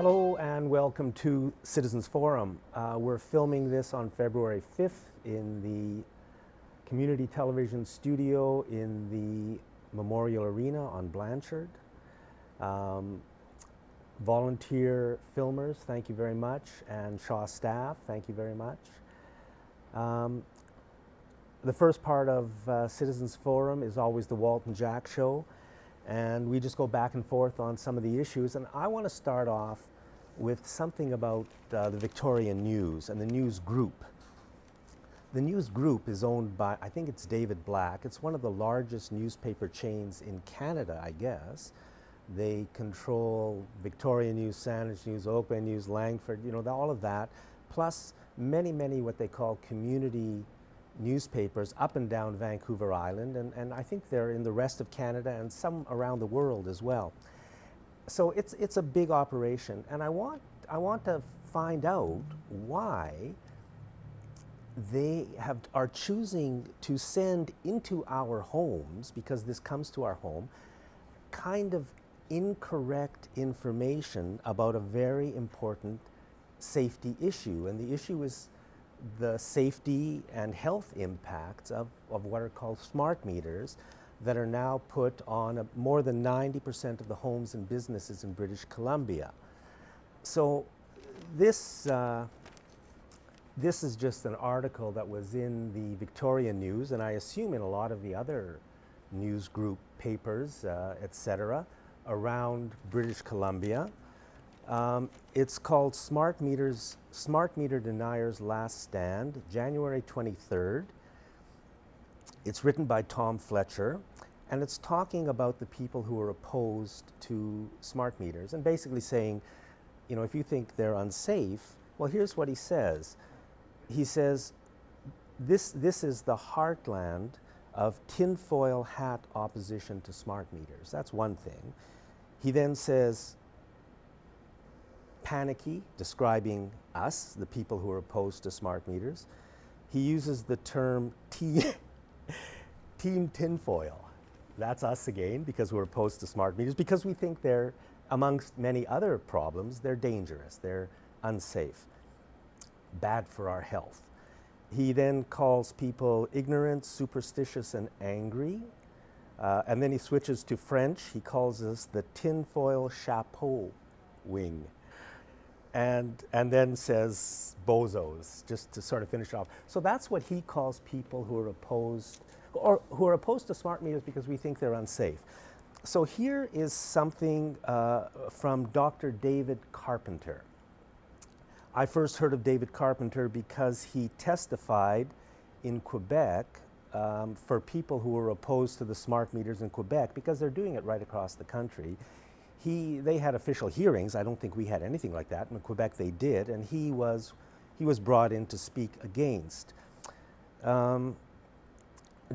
Hello and welcome to Citizens Forum. We're filming this on February 5th in the community television studio in the Memorial Arena on Blanchard. Volunteer filmers, thank you very much, and Shaw staff, thank you very much. The first part of Citizens Forum is always the Walt and Jack Show, and we just go back and forth on some of the issues. And I want to start off with something about the Victorian News and the News Group. The News Group is owned by, I think it's David Black. It's one of the largest newspaper chains in Canada, I guess. They control Victoria News, Saanich News, Oakland News, Langford, you know, all of that, plus many, many what they call community newspapers up and down Vancouver Island, and I think they're in the rest of Canada and some around the world as well. So it's a big operation, and I want to find out why they are choosing to send into our homes, because this comes to our home, kind of incorrect information about a very important safety issue. And the issue is the safety and health impacts of what are called smart meters that are now put on more than 90% of the homes and businesses in British Columbia. So this is just an article that was in the Victorian News, and I assume in a lot of the other news group papers, etc., around British Columbia. It's called Smart Meter Deniers Last Stand, January 23rd. It's written by Tom Fletcher, and it's talking about the people who are opposed to smart meters and basically saying, you know, if you think they're unsafe, well, here's what he says. He says, this is the heartland of tinfoil hat opposition to smart meters. That's one thing. He then says, panicky, describing us, the people who are opposed to smart meters. He uses the term Team Tinfoil. That's us again, because we're opposed to smart meters, because we think they're, amongst many other problems, they're dangerous, they're unsafe, bad for our health. He then calls people ignorant, superstitious, and angry. And then he switches to French. He calls us the tinfoil chapeau wing. And then says bozos, just to sort of finish off. So that's what he calls people who are opposed, or who are opposed to smart meters because we think they're unsafe. So here is something from Dr. David Carpenter. I first heard of David Carpenter because he testified in Quebec for people who were opposed to the smart meters in Quebec, because they're doing it right across the country. They had official hearings. I don't think we had anything like that. In Quebec they did, and he was brought in to speak against.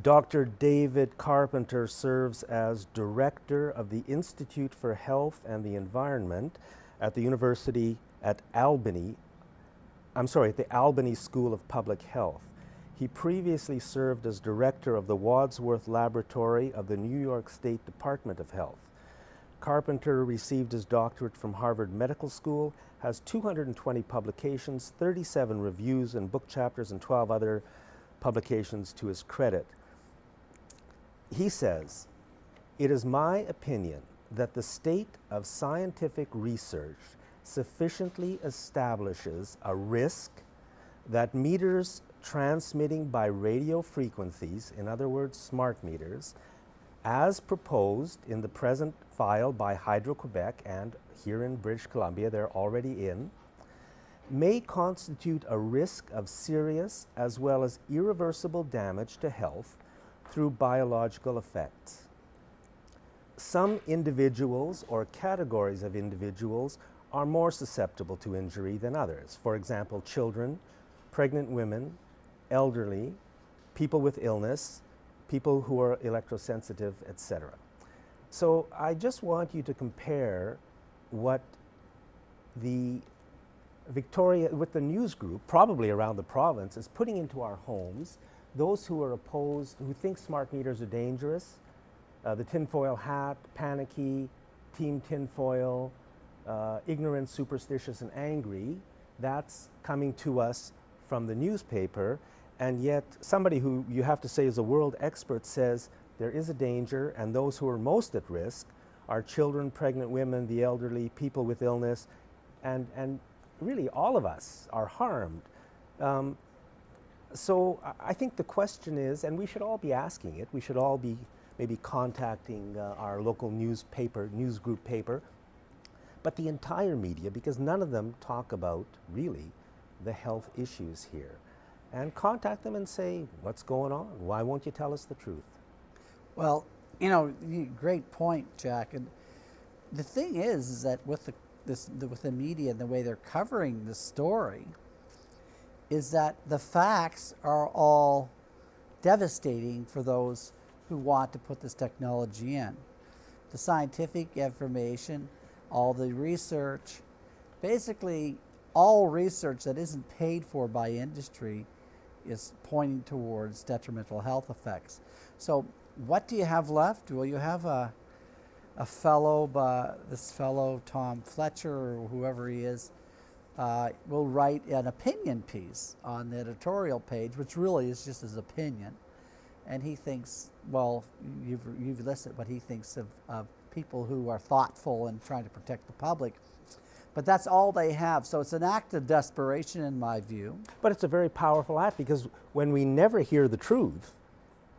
Dr. David Carpenter serves as director of the Institute for Health and the Environment at the University at Albany. At the Albany School of Public Health. He previously served as director of the Wadsworth Laboratory of the New York State Department of Health. Carpenter received his doctorate from Harvard Medical School, has 220 publications, 37 reviews and book chapters, and 12 other publications to his credit. He says, "It is my opinion that the state of scientific research sufficiently establishes a risk that meters transmitting by radio frequencies, in other words, smart meters, as proposed in the present file by Hydro-Quebec and here in British Columbia, they're already in, may constitute a risk of serious as well as irreversible damage to health through biological effects. Some individuals or categories of individuals are more susceptible to injury than others. For example, children, pregnant women, elderly, people with illness, people who are electrosensitive, etc." So I just want you to compare what the with the news group, probably around the province, is putting into our homes, those who are opposed, who think smart meters are dangerous, the tinfoil hat, panicky, Team Tinfoil, ignorant, superstitious, and angry, that's coming to us from the newspaper, and yet somebody who you have to say is a world expert says there is a danger, and those who are most at risk are children, pregnant women, the elderly, people with illness, and really all of us are harmed. So I think the question is, and we should all be asking it, we should all be maybe contacting our local news group paper, but the entire media, because none of them talk about really the health issues here. And contact them and say, what's going on? Why won't you tell us the truth? Well, great point, Jack. And the thing is that with the media and the way they're covering the story, is that the facts are all devastating for those who want to put this technology in. The scientific information, all the research, basically all research that isn't paid for by industry is pointing towards detrimental health effects. So what do you have left? Well, you have this fellow, Tom Fletcher, or whoever he is, will write an opinion piece on the editorial page, which really is just his opinion. And he thinks, well, you've listed what he thinks of people who are thoughtful and trying to protect the public. But that's all they have. So it's an act of desperation in my view. But it's a very powerful act, because when we never hear the truth,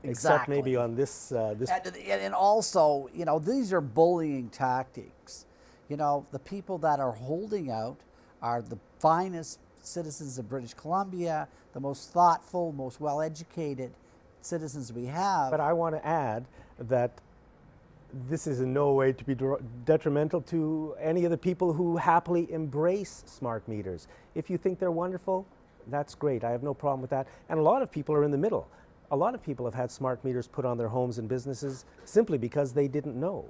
except Exactly. maybe on this... And also, these are bullying tactics. The people that are holding out are the finest citizens of British Columbia, the most thoughtful, most well-educated citizens we have. But I want to add that this is in no way to be detrimental to any of the people who happily embrace smart meters. If you think they're wonderful, that's great. I have no problem with that. And a lot of people are in the middle. A lot of people have had smart meters put on their homes and businesses simply because they didn't know.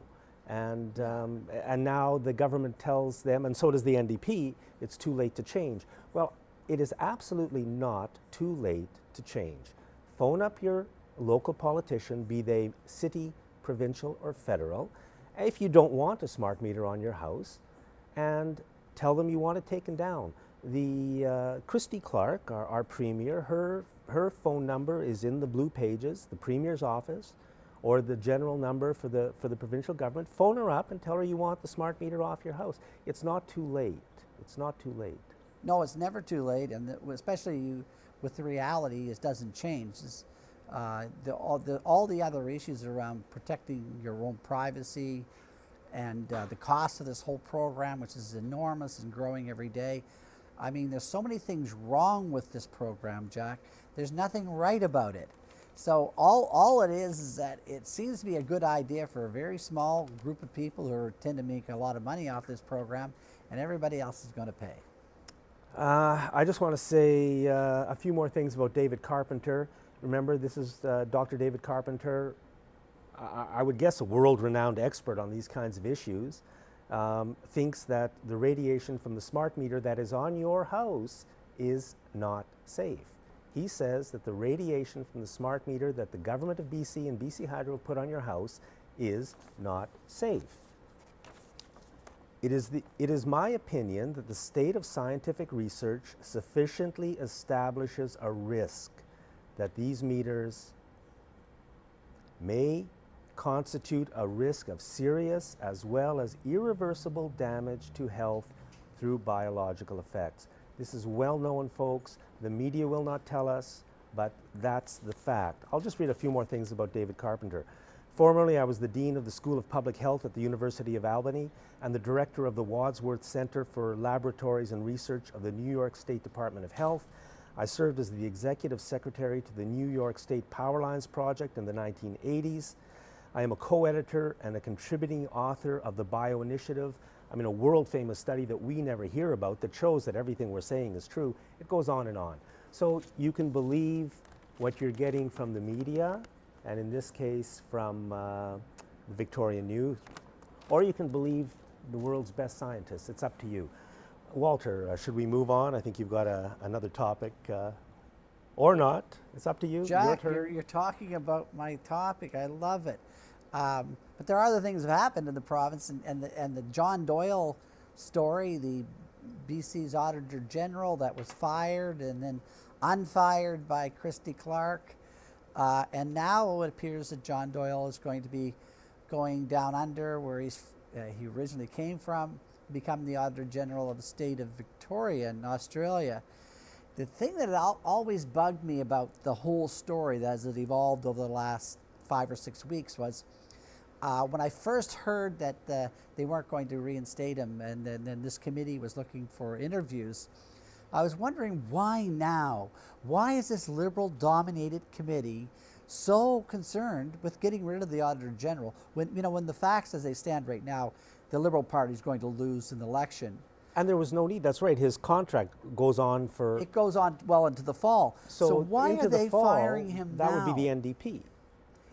And now the government tells them, and so does the NDP, it's too late to change. Well, it is absolutely not too late to change. Phone up your local politician, be they city, provincial, or federal, if you don't want a smart meter on your house, and tell them you want it taken down. The Christy Clark, our premier, her phone number is in the blue pages, the premier's office, or the general number for the provincial government. Phone her up and tell her you want the smart meter off your house. It's not too late. It's not too late. No, it's never too late, and especially with the reality, it doesn't change. All the other issues around protecting your own privacy and the cost of this whole program, which is enormous and growing every day. I mean, there's so many things wrong with this program, Jack. There's nothing right about it. So all it is that it seems to be a good idea for a very small group of people who tend to make a lot of money off this program, and everybody else is going to pay. I just want to say a few more things about David Carpenter. Remember, this is Dr. David Carpenter, I would guess a world-renowned expert on these kinds of issues, thinks that the radiation from the smart meter that is on your house is not safe. He says that the radiation from the smart meter that the government of BC and BC Hydro put on your house is not safe. It is my opinion that the state of scientific research sufficiently establishes a risk that these meters may constitute a risk of serious as well as irreversible damage to health through biological effects. This is well known, folks. The media will not tell us, but that's the fact. I'll just read a few more things about David Carpenter. Formerly, I was the Dean of the School of Public Health at the University of Albany and the Director of the Wadsworth Center for Laboratories and Research of the New York State Department of Health. I served as the Executive Secretary to the New York State Power Lines Project in the 1980s. I am a co-editor and a contributing author of the Bio Initiative. I mean, a world-famous study that we never hear about that shows that everything we're saying is true. It goes on and on. So you can believe what you're getting from the media, and in this case from the Victorian News, or you can believe the world's best scientists. It's up to you. Walter, should we move on? I think you've got another topic, or not. It's up to you. Jack, you're talking about my topic. I love it. But there are other things that have happened in the province, and the John Doyle story, the BC's Auditor General that was fired and then unfired by Christy Clark. And now it appears that John Doyle is going to be going down under where he originally came from, become the Auditor General of the state of Victoria in Australia. The thing that always bugged me about the whole story as it evolved over the last 5 or 6 weeks was when I first heard that they weren't going to reinstate him and then this committee was looking for interviews, I was wondering why now? Why is this Liberal-dominated committee so concerned with getting rid of the Auditor General when the facts as they stand right now, the Liberal Party is going to lose an election? And there was no need. That's right. His contract goes on for... It goes on well into the fall. So why into are they the fall, firing him now? That would be the NDP.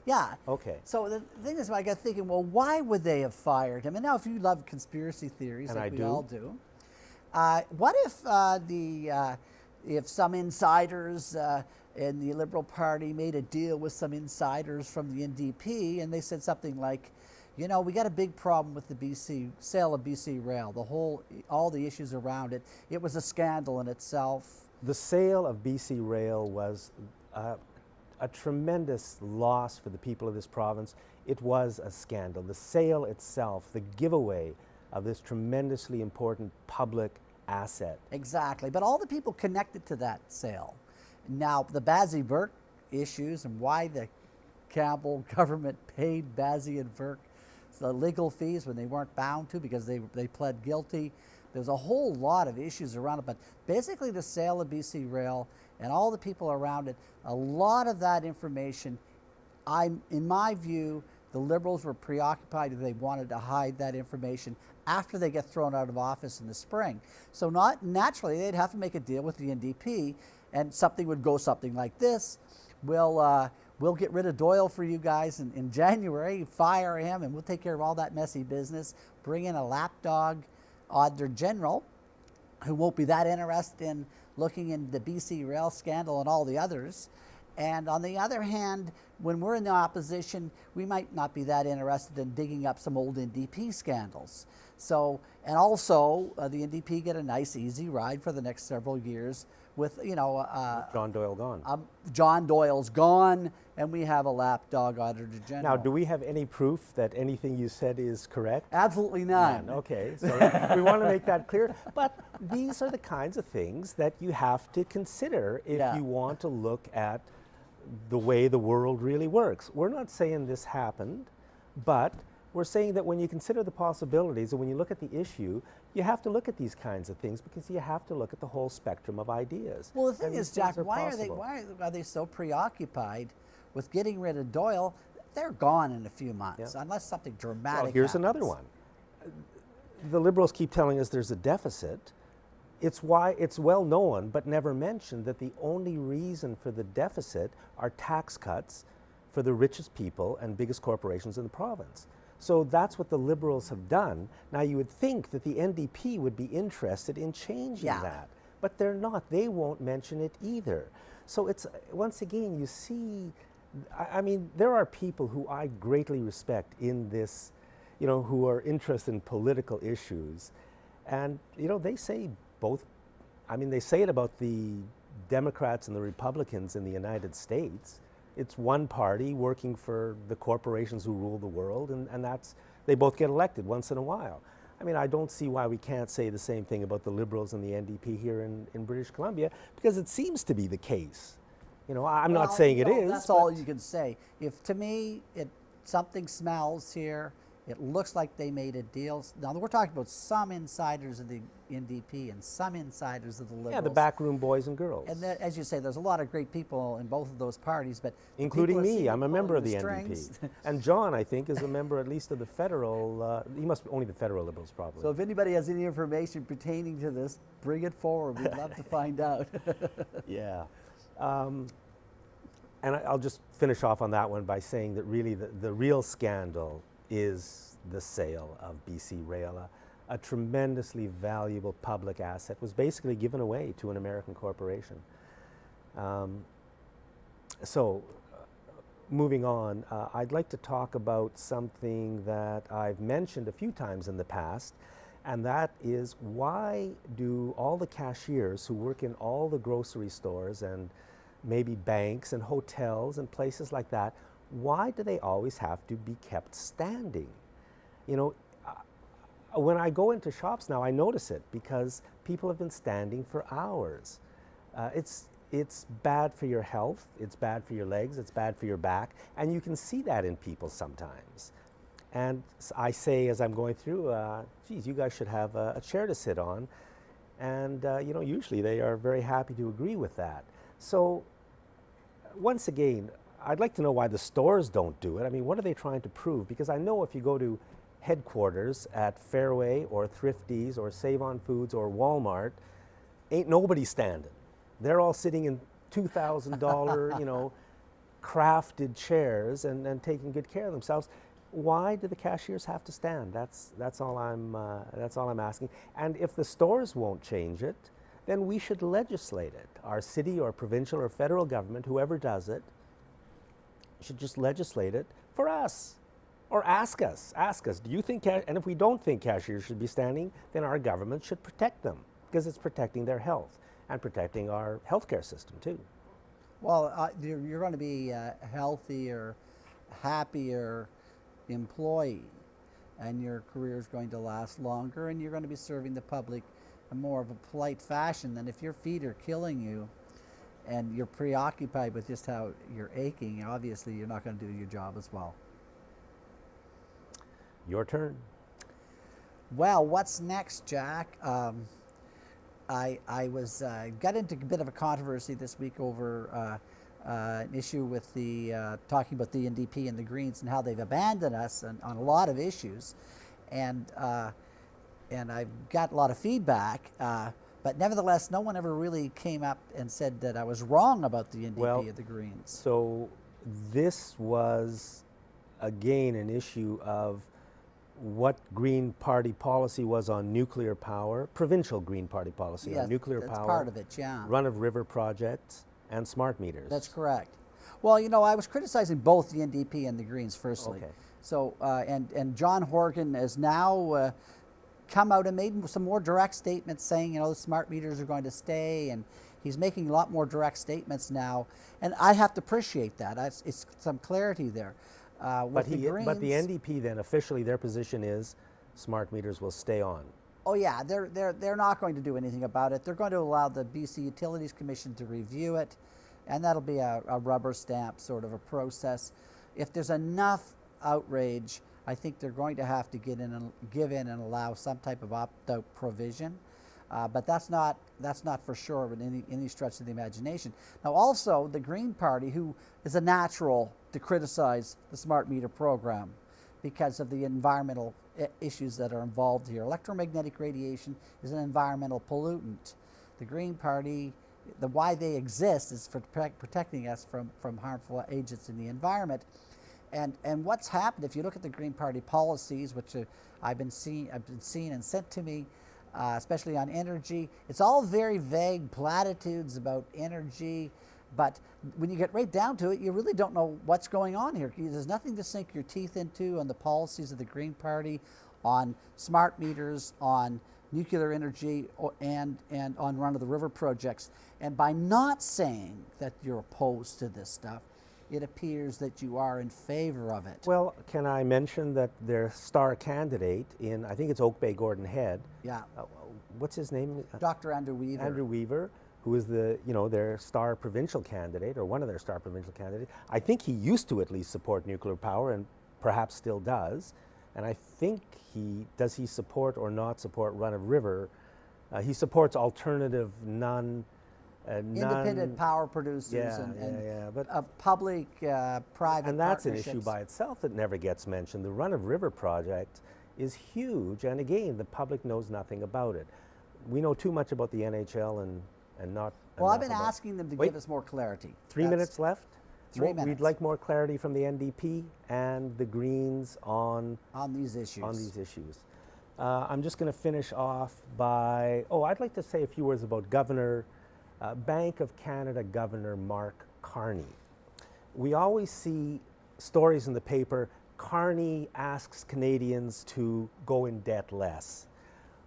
Yeah. Okay. So the thing is, I got thinking, well, why would they have fired him? And now if you love conspiracy theories, and like I we all do, what if some insiders in the Liberal Party made a deal with some insiders from the NDP and they said something like, we got a big problem with the sale of BC Rail, all the issues around it. It was a scandal in itself. The sale of BC Rail was a tremendous loss for the people of this province. It was a scandal. The sale itself, the giveaway of this tremendously important public asset. Exactly, but all the people connected to that sale. Now, the Bazzi Burke issues and why the Campbell government paid Bazzi and Burke the legal fees when they weren't bound to because they pled guilty. There's a whole lot of issues around it, but basically the sale of BC Rail and all the people around it, a lot of that information, in my view, the Liberals were preoccupied and they wanted to hide that information after they get thrown out of office in the spring. So naturally, they'd have to make a deal with the NDP and something would go something like this. We'll get rid of Doyle for you guys in January, fire him, and we'll take care of all that messy business. Bring in a lapdog Auditor General who won't be that interested in looking into the BC Rail scandal and all the others. And on the other hand, when we're in the opposition, we might not be that interested in digging up some old NDP scandals. So, and also the NDP get a nice easy ride for the next several years with, John Doyle gone. John Doyle's gone, and we have a lapdog Auditor General. Now, do we have any proof that anything you said is correct? Absolutely none. Okay, so we want to make that clear. But these are the kinds of things that you have to consider if you want to look at the way the world really works. We're not saying this happened, but we're saying that when you consider the possibilities and when you look at the issue, you have to look at these kinds of things because you have to look at the whole spectrum of ideas. Well, the thing is, Jack, why are they so preoccupied with getting rid of Doyle? They're gone in a few months, unless something dramatic Well, here's happens. another one. The Liberals keep telling us there's a deficit. It's well known, but never mentioned, that the only reason for the deficit are tax cuts for the richest people and biggest corporations in the province. So that's what the Liberals have done. Now, you would think that the NDP would be interested in changing that, but they're not. They won't mention it either. So it's, once again, you see, I mean, there are people who I greatly respect in this, who are interested in political issues. And, they say both, they say it about the Democrats and the Republicans in the United States. It's one party working for the corporations who rule the world, and they both get elected once in a while. I don't see why we can't say the same thing about the Liberals and the NDP here in British Columbia, because it seems to be the case. I'm not saying it is. That's all you can say. If, to me, something smells here, it looks like they made a deal. Now, we're talking about some insiders of the NDP and some insiders of the Liberals. Yeah, the backroom boys and girls. And as you say, there's a lot of great people in both of those parties, but including me. I'm a member of the NDP. And John, I think, is a member at least of the federal, he must be only the federal Liberals probably. So if anybody has any information pertaining to this, bring it forward. We'd love to find out. Yeah. And I'll just finish off on that one by saying that really the real scandal is the sale of BC Rail. A tremendously valuable public asset was basically given away to an American corporation. Moving on, I'd like to talk about something that I've mentioned a few times in the past, And that is, why do all the cashiers who work in all the grocery stores and maybe banks and hotels and places like that, why do they always have to be kept standing? You know, when I go into shops now, I notice it because people have been standing for hours. It's bad for your health, it's bad for your legs, it's bad for your back, and you can see that in people sometimes. And I say as I'm going through, geez, you guys should have a chair to sit on. And you know, usually they are very happy to agree with that. So once again, I'd like to know why the stores don't do it. I mean, what are they trying to prove? Because I know if you go to headquarters at Fairway or Thrifties or Save On Foods or Walmart, ain't nobody standing. They're all sitting in $2,000, you know, crafted chairs and taking good care of themselves. Why do the cashiers have to stand? That's all I'm asking. And if the stores won't change it, then we should legislate it. Our city or provincial or federal government, whoever does it, should just legislate it for us. Or ask us, do you think, and if we don't think cashiers should be standing, then our government should protect them, because it's protecting their health and protecting our healthcare system too. Well, you're going to be a healthier, happier employee, and your career is going to last longer, and you're going to be serving the public in more of a polite fashion than if your feet are killing you and you're preoccupied with just how you're aching. Obviously, you're not going to do your job as well. Your turn. Well, what's next, Jack? I was got into a bit of a controversy this week over an issue with the talking about the NDP and the Greens and how they've abandoned us on a lot of issues, and I've got a lot of feedback. But nevertheless, no one ever really came up and said that I was wrong about the NDP or the Greens. So this was again an issue of what Green Party policy was on nuclear power, provincial Green Party policy on nuclear power. That's part of it, yeah. Run-of-river projects and smart meters. That's correct. Well, you know, I was criticizing both the NDP and the Greens, firstly. Okay. So, and John Horgan has now come out and made some more direct statements saying, you know, the smart meters are going to stay, and he's making a lot more direct statements now. And I have to appreciate that. It's some clarity there. But the NDP then, officially their position is smart meters will stay on. Oh yeah, they're not going to do anything about it. They're going to allow the BC Utilities Commission to review it, and that'll be a rubber stamp sort of a process. If there's enough outrage, I think they're going to have to give in and allow some type of opt-out provision. But that's not for sure in any stretch of the imagination. Now also, the Green Party, who is a natural to criticize the smart meter program because of the environmental issues that are involved here. Electromagnetic radiation is an environmental pollutant. The Green Party, why they exist is for protecting us from harmful agents in the environment. And what's happened, if you look at the Green Party policies, which I've been seeing and sent to me, especially on energy, it's all very vague platitudes about energy, but when you get right down to it, you really don't know what's going on here. There's nothing to sink your teeth into on the policies of the Green Party, on smart meters, on nuclear energy, and on run-of-the-river projects. And by not saying that you're opposed to this stuff, it appears that you are in favor of it. Well, can I mention that their star candidate in, I think it's Oak Bay Gordon Head. Yeah. What's his name? Dr. Andrew Weaver. Andrew Weaver, who is their star provincial candidate, or one of their star provincial candidates. I think he used to at least support nuclear power, and perhaps still does. And I think does he support or not support run-of-river? He supports alternative independent power producers but public private and that's partnerships. An issue by itself that never gets mentioned. The run-of-river project is huge, and again, the public knows nothing about it. We know too much about the NHL and not. Well, I've been asking them to give us more clarity. 3 minutes left. 3 minutes. We'd like more clarity from the NDP and the Greens on these issues. I'm just going to finish off by, I'd like to say a few words about Bank of Canada Governor Mark Carney. We always see stories in the paper, Carney asks Canadians to go in debt less.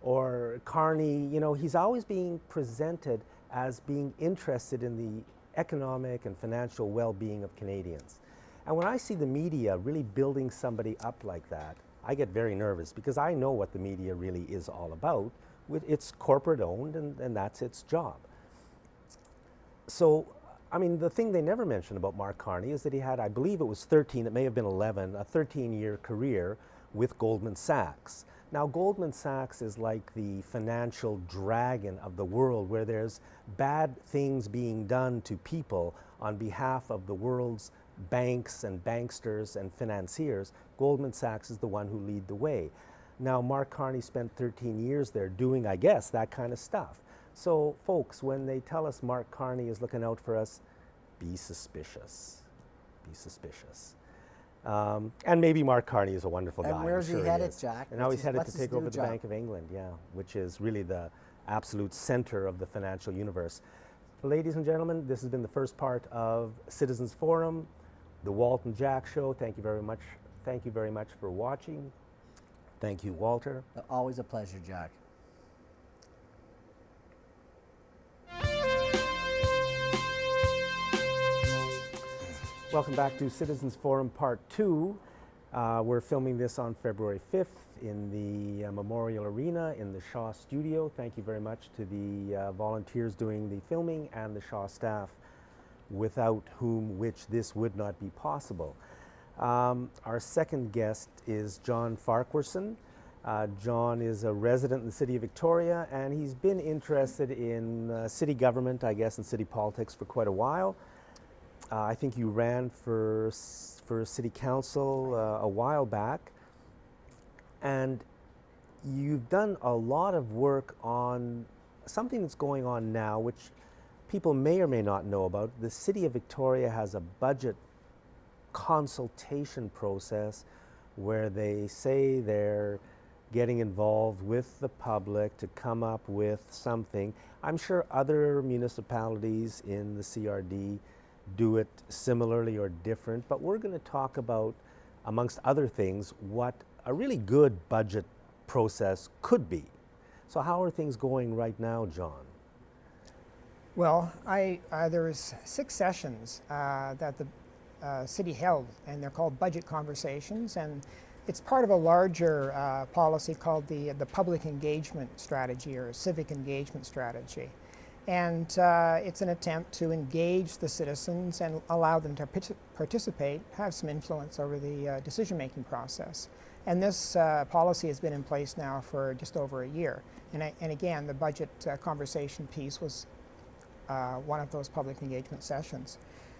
Or Carney, you know, he's always being presented as being interested in the economic and financial well-being of Canadians. And when I see the media really building somebody up like that, I get very nervous because I know what the media really is all about. It's corporate owned and that's its job. So, I mean, the thing they never mention about Mark Carney is that he had, I believe it was 13, it may have been 11, a 13-year career with Goldman Sachs. Now, Goldman Sachs is like the financial dragon of the world where there's bad things being done to people on behalf of the world's banks and banksters and financiers. Goldman Sachs is the one who lead the way. Now, Mark Carney spent 13 years there doing, I guess, that kind of stuff. So, folks, when they tell us Mark Carney is looking out for us, be suspicious. Be suspicious. And maybe Mark Carney is a wonderful guy. And where's he headed, Jack? And now he's headed to take over the Bank of England, yeah, which is really the absolute center of the financial universe. Ladies and gentlemen, this has been the first part of Citizens Forum, the Walt and Jack Show. Thank you very much. Thank you very much for watching. Thank you, Walter. Always a pleasure, Jack. Welcome back to Citizens Forum Part 2. We're filming this on February 5th in the Memorial Arena in the Shaw Studio. Thank you very much to the volunteers doing the filming and the Shaw staff, without which this would not be possible. Our second guest is John Farquharson. John is a resident in the city of Victoria, and he's been interested in city government, I guess, and city politics for quite a while. I think you ran for city council a while back, and you've done a lot of work on something that's going on now, which people may or may not know about. The city of Victoria has a budget consultation process where they say they're getting involved with the public to come up with something. I'm sure other municipalities in the CRD do it similarly or different, but we're going to talk about, amongst other things, what a really good budget process could be. So how are things going right now, John? Well, there was 6 sessions that the city held, and they're called budget conversations, and it's part of a larger policy called the public engagement strategy, or civic engagement strategy. And it's an attempt to engage the citizens and allow them to participate, have some influence over the decision-making process. And this policy has been in place now for just over a year. And again, the budget conversation piece was one of those public engagement sessions.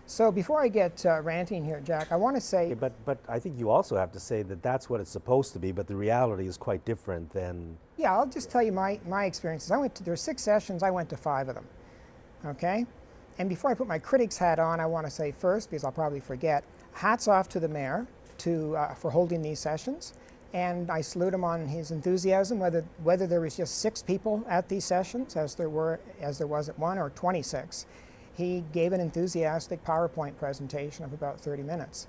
So before I get ranting here, Jack, I want to say... Okay, but I think you also have to say that that's what it's supposed to be, but the reality is quite different than... Yeah, I'll just tell you my experiences. There were 6 sessions, I went to 5 of them, okay? And before I put my critic's hat on, I want to say first, because I'll probably forget, hats off to the mayor for holding these sessions. And I salute him on his enthusiasm, whether there was just 6 people at these sessions, as there was at one, or 26. He gave an enthusiastic PowerPoint presentation of about 30 minutes.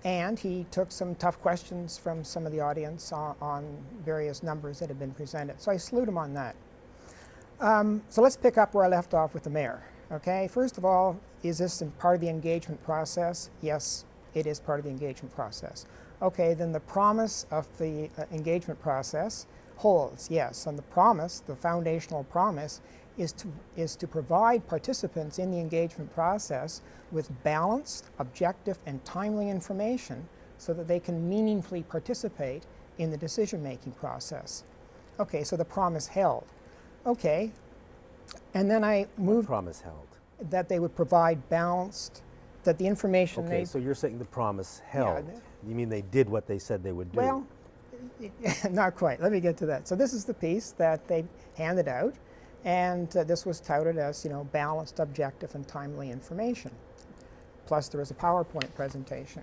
And he took some tough questions from some of the audience on various numbers that had been presented. So I salute him on that. So let's pick up where I left off with the mayor. Okay, first of all, is this part of the engagement process? Yes, it is part of the engagement process. Okay, then the promise of the engagement process holds, yes. And the promise, the foundational promise, is to provide participants in the engagement process with balanced, objective, and timely information so that they can meaningfully participate in the decision-making process. Okay, so the promise held. Okay, and then I moved... What promise held? That they would provide balanced, that the information Okay, so you're saying the promise held. Yeah, you mean they did what they said they would do? Well, not quite. Let me get to that. So this is the piece that they handed out. And this was touted as, balanced, objective, and timely information. Plus, there was a PowerPoint presentation.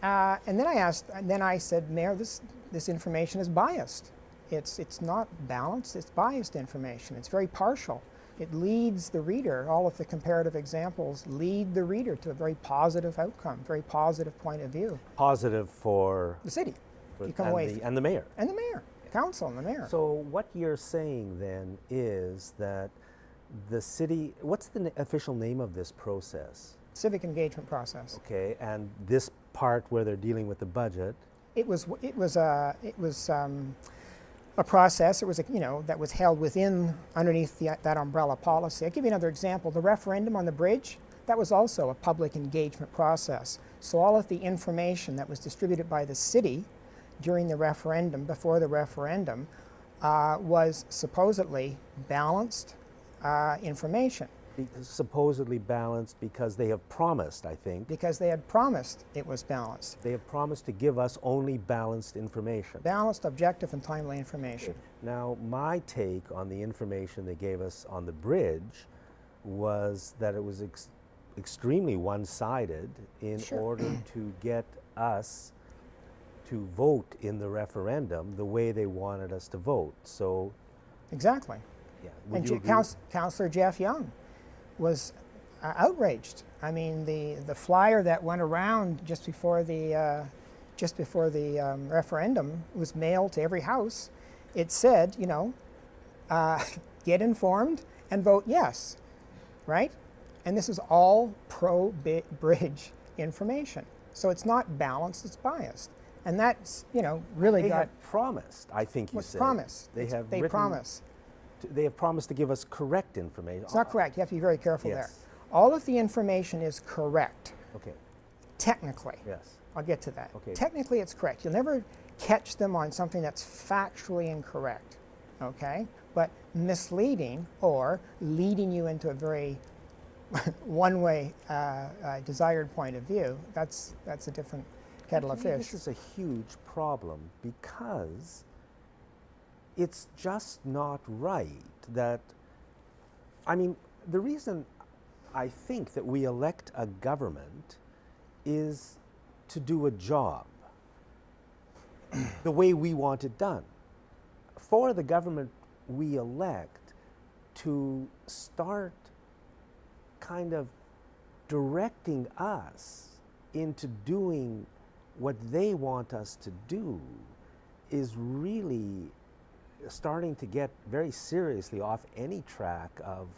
And then I said, Mayor, this information is biased. It's not balanced. It's biased information. It's very partial. It leads the reader. All of the comparative examples lead the reader to a very positive outcome, very positive point of view. Positive for the city. And the mayor. And the mayor. council and the mayor. So what you're saying then is that the city, what's the official name of this process? Civic engagement process. Okay, and this part where they're dealing with the budget, It was a process. It was that was held underneath that umbrella policy. I'll give you another example. The referendum on the bridge, that was also a public engagement process. So all of the information that was distributed by the city during the referendum, before the referendum, was supposedly balanced information. supposedly balanced because they have promised, I think. Because they had promised it was balanced. They have promised to give us only balanced information. Balanced, objective, and timely information. Okay. Now, my take on the information they gave us on the bridge was that it was extremely one-sided in Sure. order to get us to vote in the referendum the way they wanted us to vote. So, Exactly. yeah. Would And you agree? Councillor Jeff Young was outraged. I mean, the flyer that went around just before the referendum was mailed to every house. It said, get informed and vote yes, right? And this is all pro-bridge information. So it's not balanced, it's biased. And that's, really They got have promised, I think you what's said. promised. They have They written- promise. They have promised to give us correct information. It's not correct. You have to be very careful there. Yes. All of the information is correct, Okay, technically. yes. I'll get to that. Okay. Technically, it's correct. You'll never catch them on something that's factually incorrect, okay? But misleading or leading you into a very one-way desired point of view, that's a different kettle of To me, fish. This is a huge problem because it's just not right that, the reason I think that we elect a government is to do a job the way we want it done. For the government we elect to start kind of directing us into doing what they want us to do is really starting to get very seriously off any track of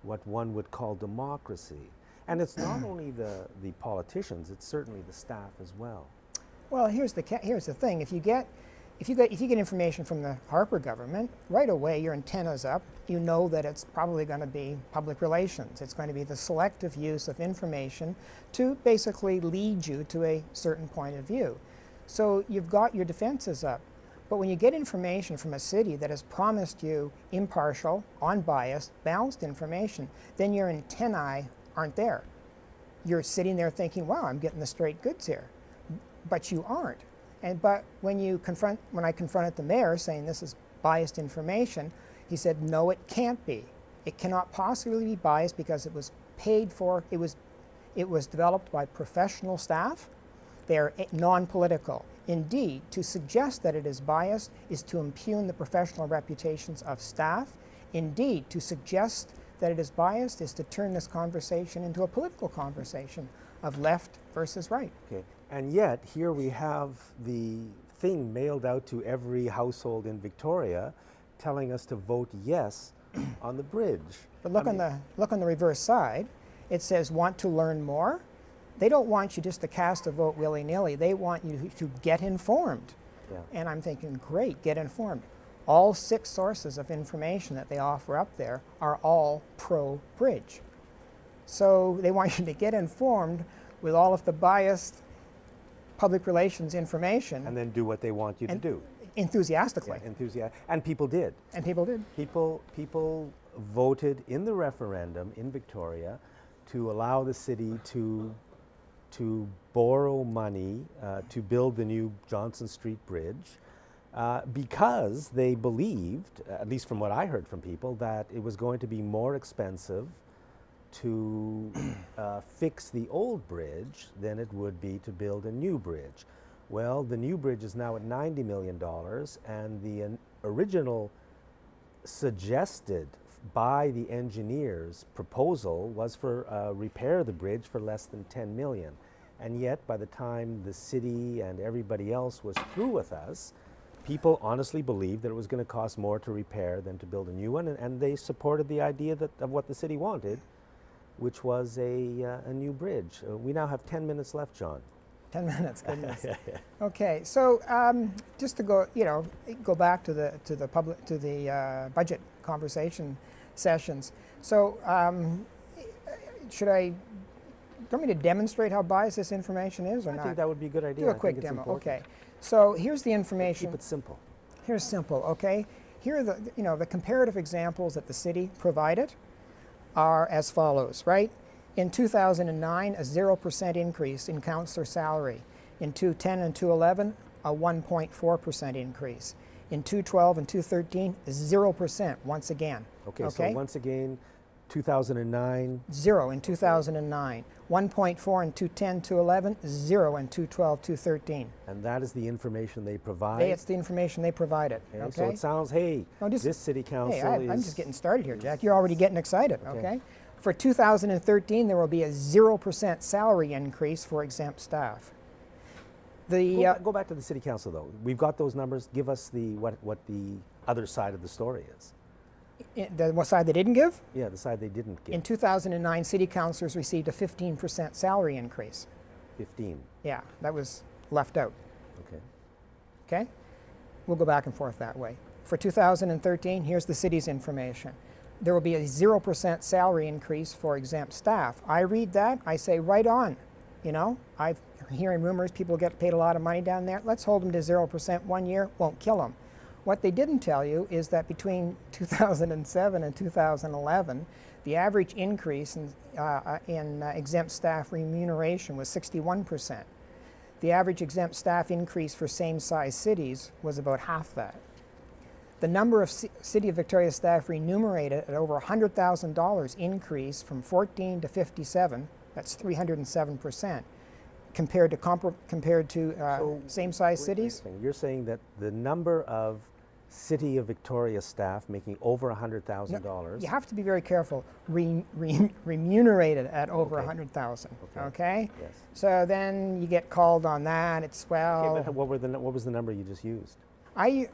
what one would call democracy. And it's not only the politicians, it's certainly the staff as well. Well, here's the thing. If you get information from the Harper government, right away your antenna's up. You know that it's probably going to be public relations. It's going to be the selective use of information to basically lead you to a certain point of view. So you've got your defenses up. But when you get information from a city that has promised you impartial, unbiased, balanced information, then your antennae aren't there. You're sitting there thinking, wow, I'm getting the straight goods here. But you aren't. But when I confronted the mayor saying this is biased information, he said, no, it can't be. It cannot possibly be biased because it was paid for, it was developed by professional staff. They are non-political. Indeed, to suggest that it is biased is to impugn the professional reputations of staff. Indeed, to suggest that it is biased is to turn this conversation into a political conversation of left versus right. Okay. And yet, here we have the thing mailed out to every household in Victoria telling us to vote yes on the bridge. But look on the reverse side. It says, want to learn more? They don't want you just to cast a vote willy-nilly. They want you to get informed. Yeah. And I'm thinking, great, get informed. All 6 sources of information that they offer up there are all pro-bridge. So they want you to get informed with all of the biased public relations information. And then do what they want you to do. Enthusiastically. Yeah, and people did. And people did. People voted in the referendum in Victoria to allow the city to borrow money to build the new Johnson Street Bridge because they believed, at least from what I heard from people, that it was going to be more expensive to fix the old bridge than it would be to build a new bridge. Well, the new bridge is now at $90 million, and the original suggested by the engineers proposal was for repair the bridge for less than $10 million. And yet, by the time the city and everybody else was through with us, people honestly believed that it was going to cost more to repair than to build a new one, and they supported the idea of what the city wanted, which was a new bridge. We now have 10 minutes left, John. 10 minutes, goodness. Okay, so just to go back to the budget conversation sessions. So do you want me to demonstrate how biased this information is or not? I think that would be a good idea. Do a quick demo. Okay. So here's the information. Keep it simple. Here's simple. Okay. Here are the comparative examples that the city provided are as follows. Right. In 2009, a 0% increase in councillor salary. In 2010 and 2011, a 1.4% increase. In 2012 and 2013, 0% once again. Okay. So once again, 2009. 0 in 2009. 1.4 in 2010, 2011, 0 in 2012, 2013. And that is the information they provide? It's the information they provided. Okay? So it sounds, this city council is... I'm just getting started here, Jack. You're already getting excited, okay? For 2013, there will be a 0% salary increase for exempt staff. Go back to the city council, though. We've got those numbers. Give us what the other side of the story is. What side they didn't give? Yeah, the side they didn't give. In 2009, city councillors received a 15% salary increase. 15? Yeah, that was left out. Okay. Okay? We'll go back and forth that way. For 2013, here's the city's information. There will be a 0% salary increase for exempt staff. I read that, I say, right on. You know, I'm hearing rumors people get paid a lot of money down there. Let's hold them to 0% 1 year, won't kill them. What they didn't tell you is that between 2007 and 2011, the average increase in exempt staff remuneration was 61%. The average exempt staff increase for same-size cities was about half that. The number of City of Victoria staff remunerated at over $100,000 increased from 14 to 57. That's 307%. Compared to same-size cities. You're saying that the number of City of Victoria staff making over $100,000. You have to be very careful. Remunerated at over $100,000. Okay. Yes. So then you get called on that. It's but what was the number you just used? I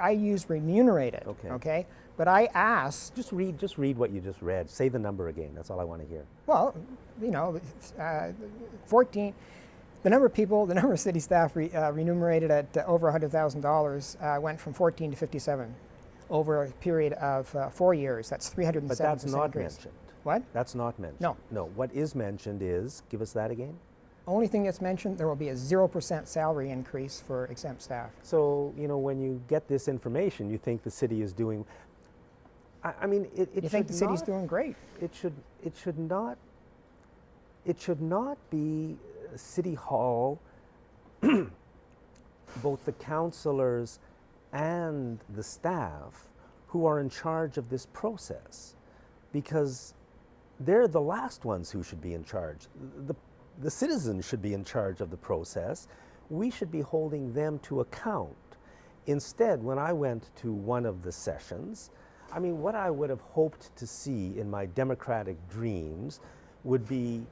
use remunerated. Okay. But I asked. Just read what you just read. Say the number again. That's all I want to hear. Well, 14. The number of city staff remunerated at over $100,000 went from 14 to 57 over a period of 4 years. That's 307%. But that's not increase. mentioned. What? That's not mentioned. No. No. What is mentioned is, give us that again. Only thing that's mentioned, there will be a 0% salary increase for exempt staff. So, when you get this information, you think the city is doing... You think the city's doing great? It should not be City Hall, both the councillors and the staff who are in charge of this process, because they're the last ones who should be in charge. The citizens should be in charge of the process. We should be holding them to account. Instead, when I went to one of the sessions, what I would have hoped to see in my democratic dreams would be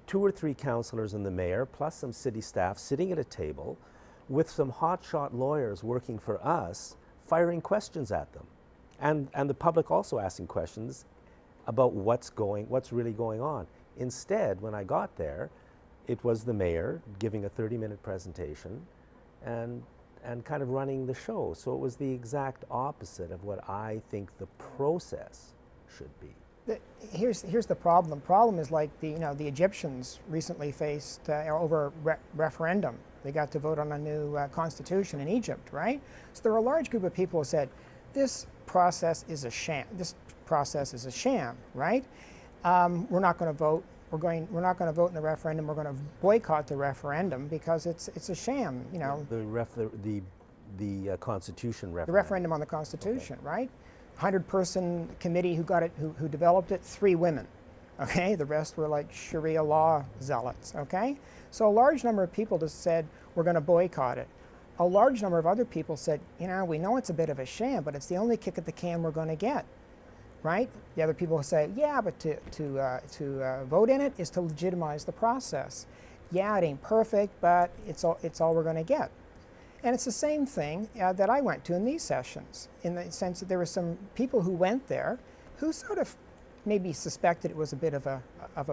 2 or 3 councillors and the mayor, plus some city staff sitting at a table with some hotshot lawyers working for us, firing questions at them. And the public also asking questions about what's really going on. Instead, when I got there, it was the mayor giving a 30-minute presentation and kind of running the show. So it was the exact opposite of what I think the process should be. Here's the problem. The problem is like the Egyptians recently faced over referendum. They got to vote on a new constitution in Egypt, right? So there were a large group of people who said, this process is a sham. This process is a sham, right? We're not going to vote. We're not going to vote in the referendum. We're going to boycott the referendum because it's a sham. The constitution referendum. The referendum on the constitution, right? 100-person committee who developed it, 3 women. Okay, the rest were like Sharia law zealots. Okay, so a large number of people just said we're going to boycott it. A large number of other people said, we know it's a bit of a sham, but it's the only kick at the can we're going to get. Right? The other people say, yeah, but to vote in it is to legitimize the process. Yeah, it ain't perfect, but it's all we're going to get. And it's the same thing that I went to in these sessions, in the sense that there were some people who went there who sort of maybe suspected it was a bit of a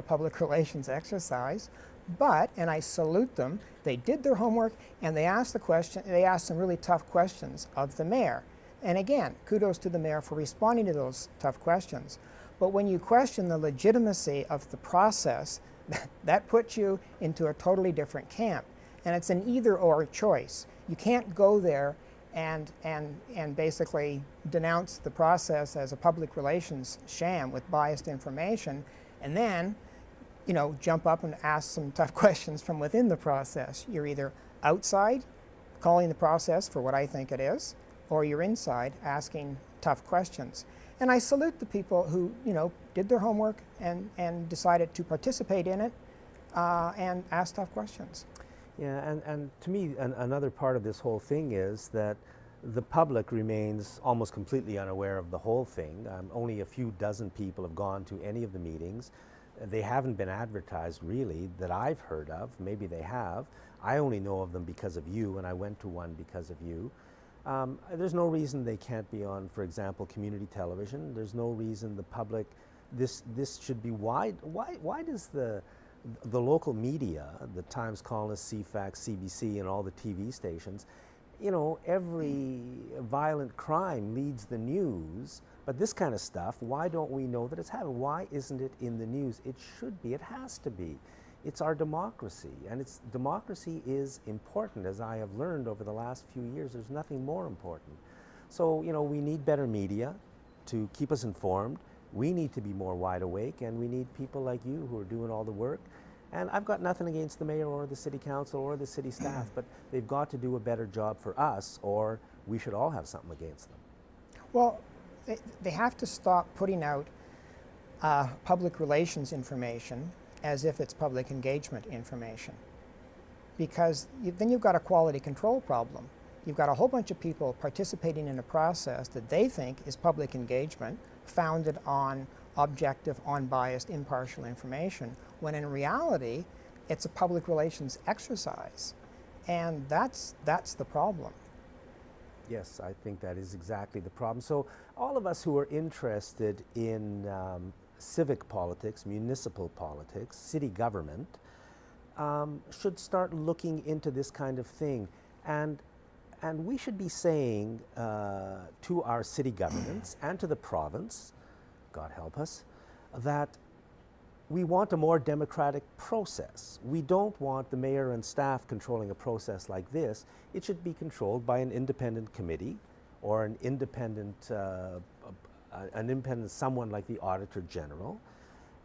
public relations exercise, but, and I salute them, they did their homework and they asked some really tough questions of the mayor. And again, kudos to the mayor for responding to those tough questions. But when you question the legitimacy of the process, that puts you into a totally different camp. And it's an either-or choice. You can't go there and basically denounce the process as a public relations sham with biased information, and then, jump up and ask some tough questions from within the process. You're either outside, calling the process for what I think it is, or you're inside asking tough questions. And I salute the people who, did their homework and decided to participate in it and ask tough questions. Yeah, and to me, another part of this whole thing is that the public remains almost completely unaware of the whole thing. Only a few dozen people have gone to any of the meetings. They haven't been advertised, really, that I've heard of. Maybe they have. I only know of them because of you, and I went to one because of you. There's no reason they can't be on, for example, community television. There's no reason the public, this should be wide. Why does the local media, the Times Colonist, CFAX, CBC, and all the TV stations, every violent crime leads the news, but this kind of stuff, why don't we know that it's happening? Why isn't it in the news? It should be, it has to be. It's our democracy, and democracy is important, as I have learned over the last few years. There's nothing more important. So, we need better media to keep us informed. We need to be more wide awake, and we need people like you who are doing all the work. And I've got nothing against the mayor or the city council or the city staff, but they've got to do a better job for us, or we should all have something against them. Well, they have to stop putting out public relations information as if it's public engagement information, because then you've got a quality control problem. You've got a whole bunch of people participating in a process that they think is public engagement, founded on objective, unbiased, impartial information, when in reality, it's a public relations exercise. And that's the problem. Yes, I think that is exactly the problem. So all of us who are interested in civic politics, municipal politics, city government, should start looking into this kind of thing. And we should be saying to our city governments and to the province, God help us, that we want a more democratic process. We don't want the mayor and staff controlling a process like this. It should be controlled by an independent committee or an independent someone like the Auditor General.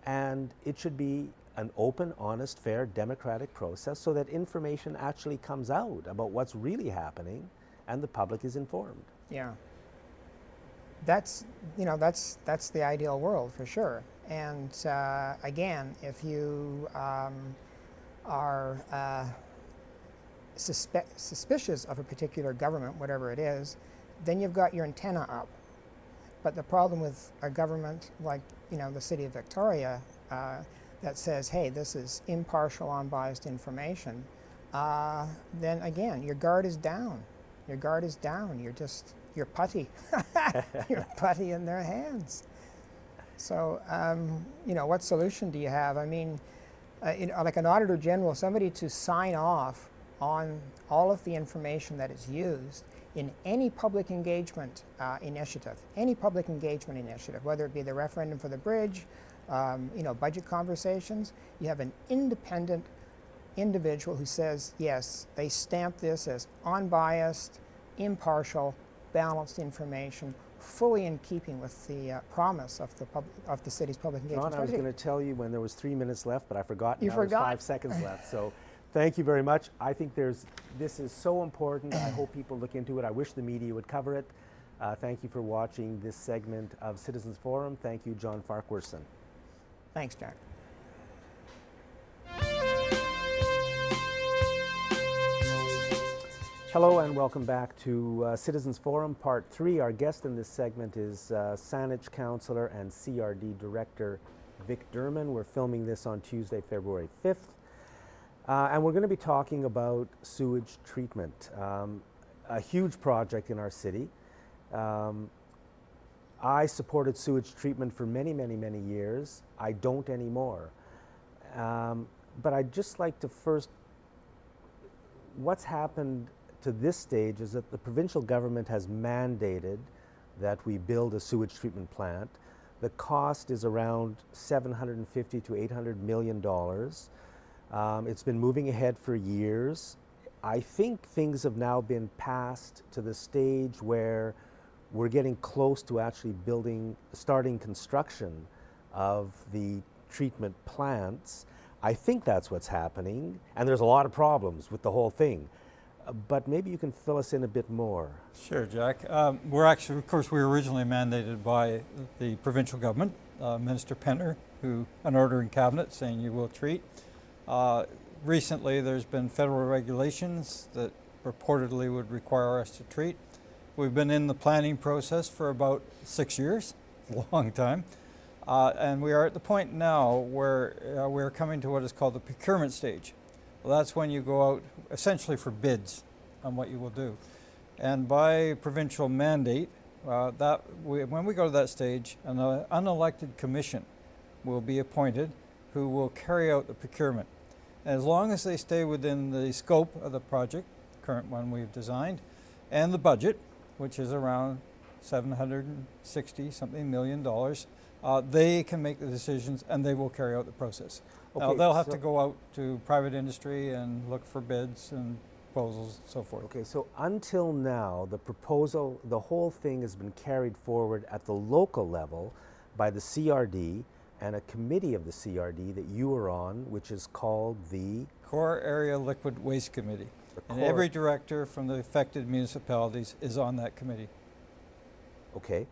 And it should be an open, honest, fair, democratic process so that information actually comes out about what's really happening and the public is informed. Yeah. That's the ideal world for sure. And again, if you are suspicious of a particular government, whatever it is, then you've got your antenna up. But the problem with a government like the city of Victoria that says, hey, this is impartial, unbiased information, then again, your guard is down. Your guard is down. You're putty. You're putty in their hands. So, what solution do you have? I mean, like an Auditor General, somebody to sign off on all of the information that is used in any public engagement initiative, whether it be the referendum for the bridge, budget conversations, you have an independent individual who says, yes, they stamp this as unbiased, impartial, balanced information, fully in keeping with the promise of the city's public engagement. John, I was going to tell you when there was 3 minutes left, but I forgot. You forgot? There's 5 seconds left. So thank you very much. I think this is so important. I hope people look into it. I wish the media would cover it. Thank you for watching this segment of Citizens Forum. Thank you, John Farquharson. Thanks, Jack. Hello and welcome back to Citizens Forum Part 3. Our guest in this segment is Saanich councillor and CRD Director Vic Derman. We're filming this on Tuesday, February 5th. And we're going to be talking about sewage treatment, a huge project in our city. I supported sewage treatment for many, many, many years. I don't anymore. But I'd just like to first, what's happened to this stage is that the provincial government has mandated that we build a sewage treatment plant. The cost is around $750 to $800 million. It's been moving ahead for years. I think things have now been passed to the stage where we're getting close to actually starting construction of the treatment plants. I think that's what's happening, and there's a lot of problems with the whole thing. But maybe you can fill us in a bit more. Sure, Jack. We're actually, of course, we were originally mandated by the provincial government, Minister Penner, an order in cabinet saying you will treat. Recently, there's been federal regulations that purportedly would require us to treat. We've been in the planning process for about 6 years, a long time. And we are at the point now where we're coming to what is called the procurement stage. Well, that's when you go out essentially for bids on what you will do. And by provincial mandate, when we go to that stage, an unelected commission will be appointed who will carry out the procurement. As long as they stay within the scope of the project, current one we've designed, and the budget, which is around $760-something million, they can make the decisions and they will carry out the process. Okay, now, they'll have to go out to private industry and look for bids and proposals and so forth. Okay, so until now, the whole thing has been carried forward at the local level by the CRD and a committee of the CRD that you are on, which is called the Core Area Liquid Waste Committee. And every director from the affected municipalities is on that committee. Okay,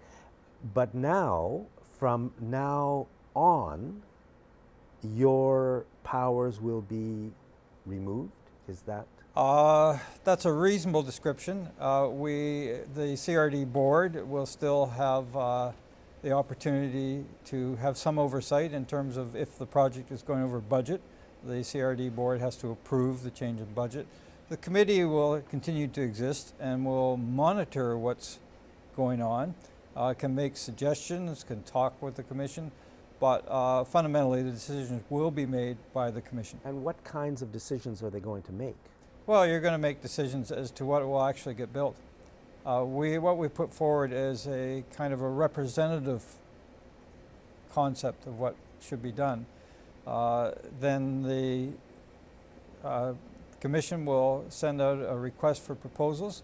but now, from now on, your powers will be removed? Is that? That's a reasonable description. The CRD board will still have the opportunity to have some oversight in terms of if the project is going over budget. The CRD board has to approve the change in budget. The committee will continue to exist and will monitor what's going on, can make suggestions, can talk with the commission, but fundamentally the decisions will be made by the commission. And what kinds of decisions are they going to make? Well, you're going to make decisions as to what will actually get built. What we put forward is a kind of a representative concept of what should be done. Then the commission will send out a request for proposals.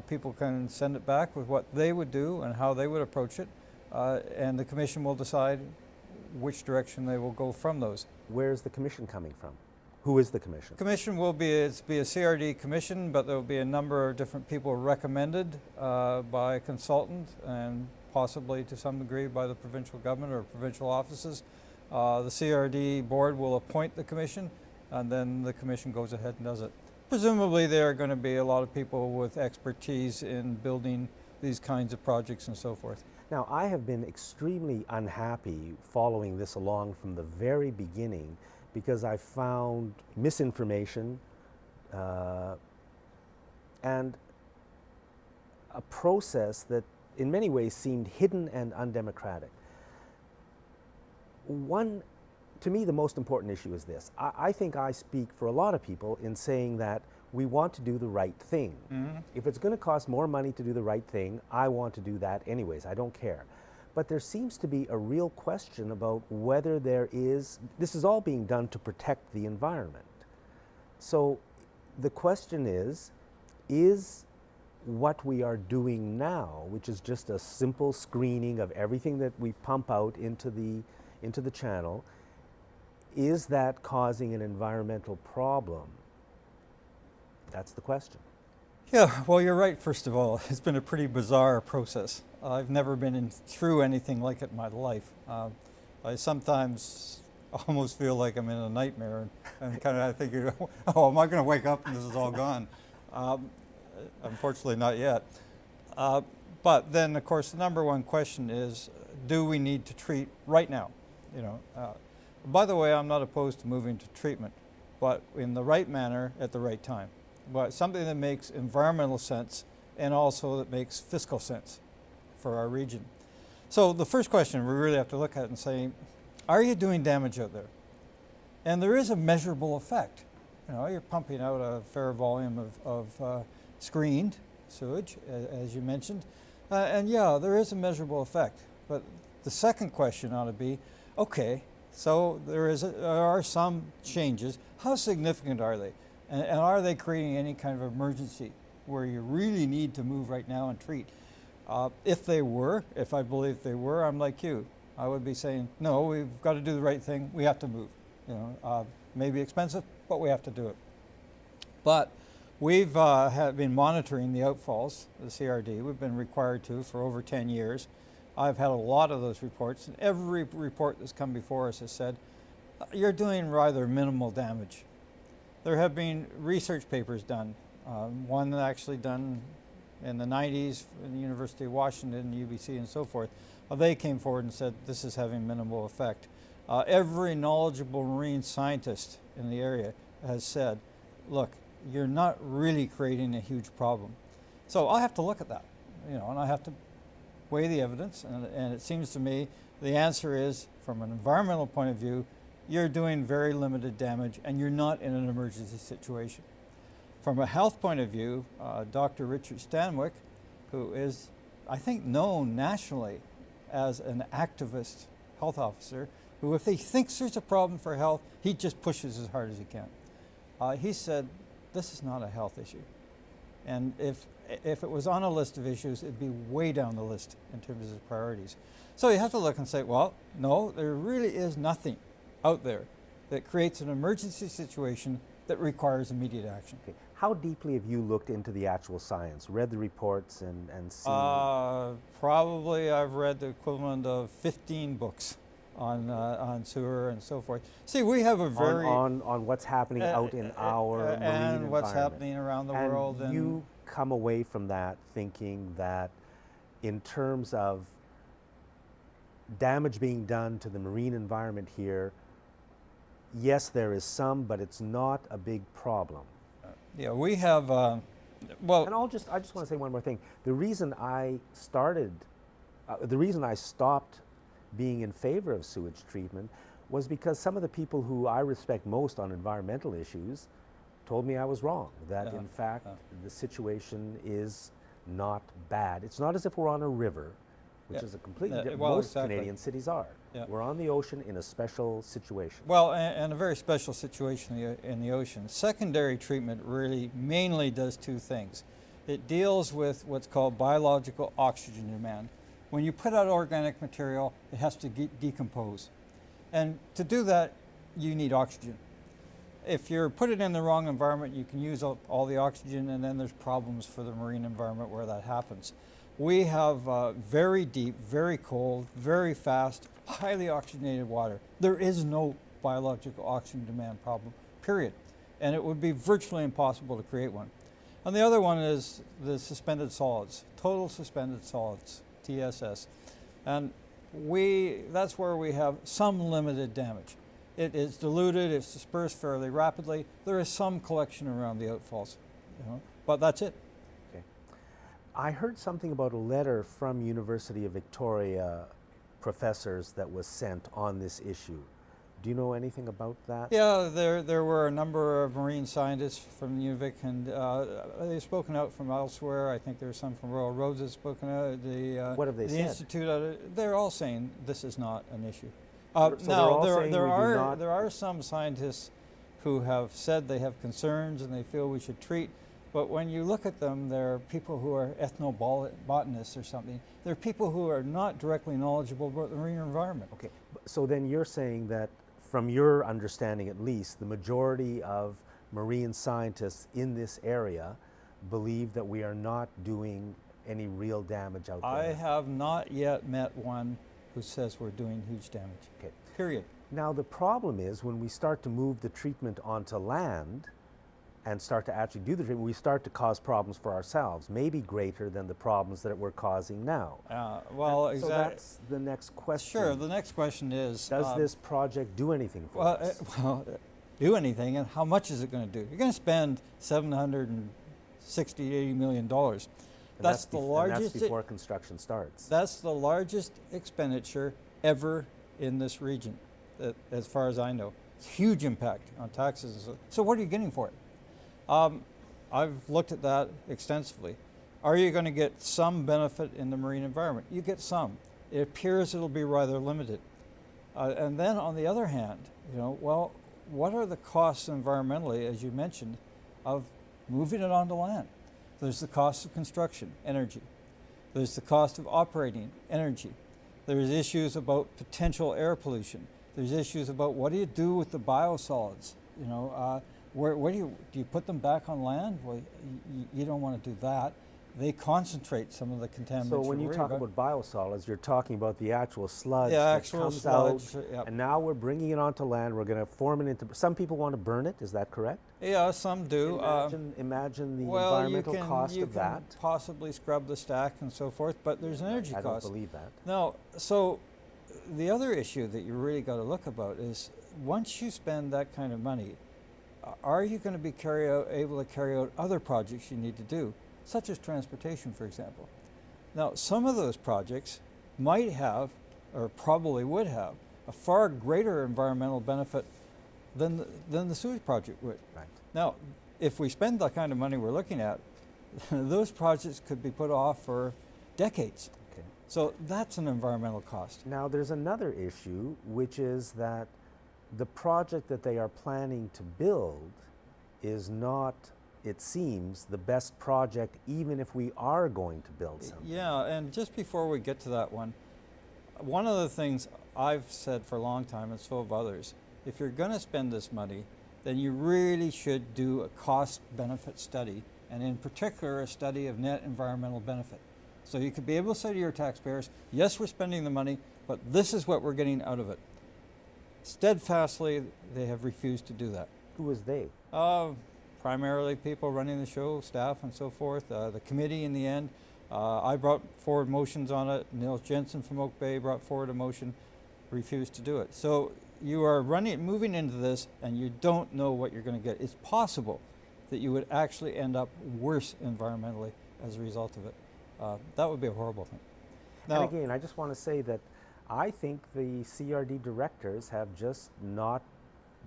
People can send it back with what they would do and how they would approach it, and the commission will decide which direction they will go from those. Where is the commission coming from? Who is the commission? Commission will be a CRD commission, but there will be a number of different people recommended by a consultant and possibly to some degree by the provincial government or provincial offices. The CRD board will appoint the commission, and then the commission goes ahead and does it. Presumably there are going to be a lot of people with expertise in building these kinds of projects and so forth. Now, I have been extremely unhappy following this along from the very beginning because I found misinformation and a process that in many ways seemed hidden and undemocratic. To me, the most important issue is this. I think I speak for a lot of people in saying that we want to do the right thing. Mm-hmm. If it's going to cost more money to do the right thing, I want to do that anyways. I don't care. But there seems to be a real question about whether this is all being done to protect the environment. So the question is what we are doing now, which is just a simple screening of everything that we pump out into the channel, is that causing an environmental problem? That's the question. Yeah, well, you're right, first of all. It's been a pretty bizarre process. I've never been through anything like it in my life. I sometimes almost feel like I'm in a nightmare and kind of think, oh, am I going to wake up and this is all gone? Unfortunately, not yet. But then, of course, the number one question is, do we need to treat right now? By the way, I'm not opposed to moving to treatment. but in the right manner at the right time. But something that makes environmental sense and also that makes fiscal sense for our region. So the first question we really have to look at and say, are you doing damage out there? And there is a measurable effect. You know, you're pumping out a fair volume of screened sewage, as you mentioned. And yeah, there is a measurable effect. But the second question ought to be, okay, so there are some changes. How significant are they? And are they creating any kind of emergency where you really need to move right now and treat? If I believe they were, I'm like you. I would be saying, no, we've got to do the right thing. We have to move. You know, maybe expensive, but we have to do it. But we've have been monitoring the outfalls, the CRD. We've been required to for over 10 years. I've had a lot of those reports, and every report that's come before us has said, you're doing rather minimal damage. There have been research papers done, one actually done in the 90s in the University of Washington, UBC, and so forth. They came forward and said this is having minimal effect. Every knowledgeable marine scientist in the area has said, look, you're not really creating a huge problem. So I have to look at that, you know, and I have to weigh the evidence, and it seems to me the answer is, from an environmental point of view, you're doing very limited damage and you're not in an emergency situation. From a health point of view, Dr. Richard Stanwyck, who is, I think, known nationally as an activist health officer, who if he thinks there's a problem for health, he just pushes as hard as he can. He said, this is not a health issue. And if it was on a list of issues, it'd be way down the list in terms of priorities. So you have to look and say, well, no, there really is nothing out there that creates an emergency situation that requires immediate action. Okay. How deeply have you looked into the actual science, read the reports and seen? Probably I've read the equivalent of 15 books on sewer and so forth. See, we have a very... On what's happening out in our marine environment. And what's happening around the world. And you come away from that thinking that in terms of damage being done to the marine environment here, yes, there is some, but it's not a big problem. Yeah, we have, well... And I just want to say one more thing. The reason I stopped being in favor of sewage treatment was because some of the people who I respect most on environmental issues told me I was wrong, that in fact the situation is not bad. It's not as if we're on a river, which is a completely different, most Canadian cities are. We're on the ocean in a special situation. Well, and a very special situation in the ocean. Secondary treatment really mainly does two things. It deals with what's called biological oxygen demand. When you put out organic material, it has to decompose. And to do that, you need oxygen. If you put it in the wrong environment, you can use up all the oxygen, and then there's problems for the marine environment where that happens. We have very deep, very cold, very fast, highly oxygenated water. There is no biological oxygen demand problem, period. And it would be virtually impossible to create one. And the other one is the suspended solids, total suspended solids, TSS. And that's where we have some limited damage. It is diluted, it's dispersed fairly rapidly. There is some collection around the outfalls, you know, but that's it. I heard something about a letter from University of Victoria professors that was sent on this issue. Do you know anything about that? Yeah, there were a number of marine scientists from UVic, and they've spoken out from elsewhere. I think there were some from Royal Roads that spoken out. What have they said? Institute, they're all saying this is not an issue. There are some scientists who have said they have concerns and they feel we should treat. But when you look at them, they're people who are ethnobotanists or something. They're people who are not directly knowledgeable about the marine environment. Okay, so then you're saying that, from your understanding at least, the majority of marine scientists in this area believe that we are not doing any real damage out there. I have not yet met one who says we're doing huge damage. Okay. Period. Now the problem is when we start to move the treatment onto land and start to actually do the treatment, we start to cause problems for ourselves, maybe greater than the problems that we're causing now. Exactly. So that's the next question. Sure, the next question is... Does this project do anything for us? do anything, and how much is it going to do? You're going to spend $760, $80 million. And That's the and largest. that's before construction starts. That's the largest expenditure ever in this region, as far as I know. It's huge impact on taxes. And so what are you getting for it? I've looked at that extensively. Are you going to get some benefit in the marine environment? You get some. It appears it'll be rather limited. And then on the other hand, well, what are the costs environmentally, as you mentioned, of moving it onto land? There's the cost of construction, energy. There's the cost of operating, energy. There's issues about potential air pollution. There's issues about what do you do with the biosolids? Where do you put them back on land? Well, you don't want to do that. They concentrate some of the contaminants. So when you talk about biosolids, you're talking about the actual sludge Yeah, that actual comes sludge, out, yep. and now we're bringing it onto land. We're going to form it into. Some people want to burn it. Is that correct? Yeah, some do. Imagine the well, environmental cost you of can that. possibly scrub the stack and so forth, but there's an energy I cost. don't believe that. No, so the other issue that you really got to look about is once you spend that kind of money, are you going to be able to carry out other projects you need to do, such as transportation, for example? Now, some of those projects might have, or probably would have, a far greater environmental benefit than the sewage project would. Right. Now, if we spend the kind of money we're looking at, those projects could be put off for decades. Okay. So that's an environmental cost. Now, there's another issue, which is that the project that they are planning to build is not, it seems, the best project, even if we are going to build something. Yeah, and just before we get to that one of the things I've said for a long time, and so have others, if you're going to spend this money, then you really should do a cost-benefit study, and in particular, a study of net environmental benefit. So you could be able to say to your taxpayers, yes, we're spending the money, but this is what we're getting out of it. Steadfastly, they have refused to do that. Who is they? Primarily people running the show, staff and so forth, the committee in the end. I brought forward motions on it. Nils Jensen from Oak Bay brought forward a motion, refused to do it. So you are moving into this and you don't know what you're going to get. It's possible that you would actually end up worse environmentally as a result of it. That would be a horrible thing. Now, And again, I just want to say that I think the CRD directors have just not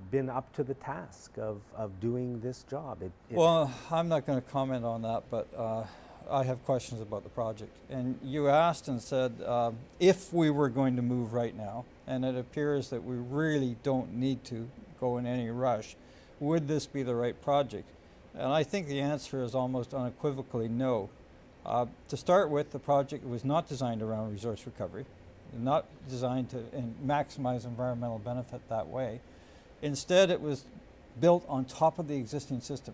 been up to the task of doing this job. Well, I'm not going to comment on that, but I have questions about the project. And you asked and said if we were going to move right now, and it appears that we really don't need to go in any rush, would this be the right project? And I think the answer is almost unequivocally no. To start with, the project was not designed around resource recovery, not designed to maximize environmental benefit that way. Instead, it was built on top of the existing system.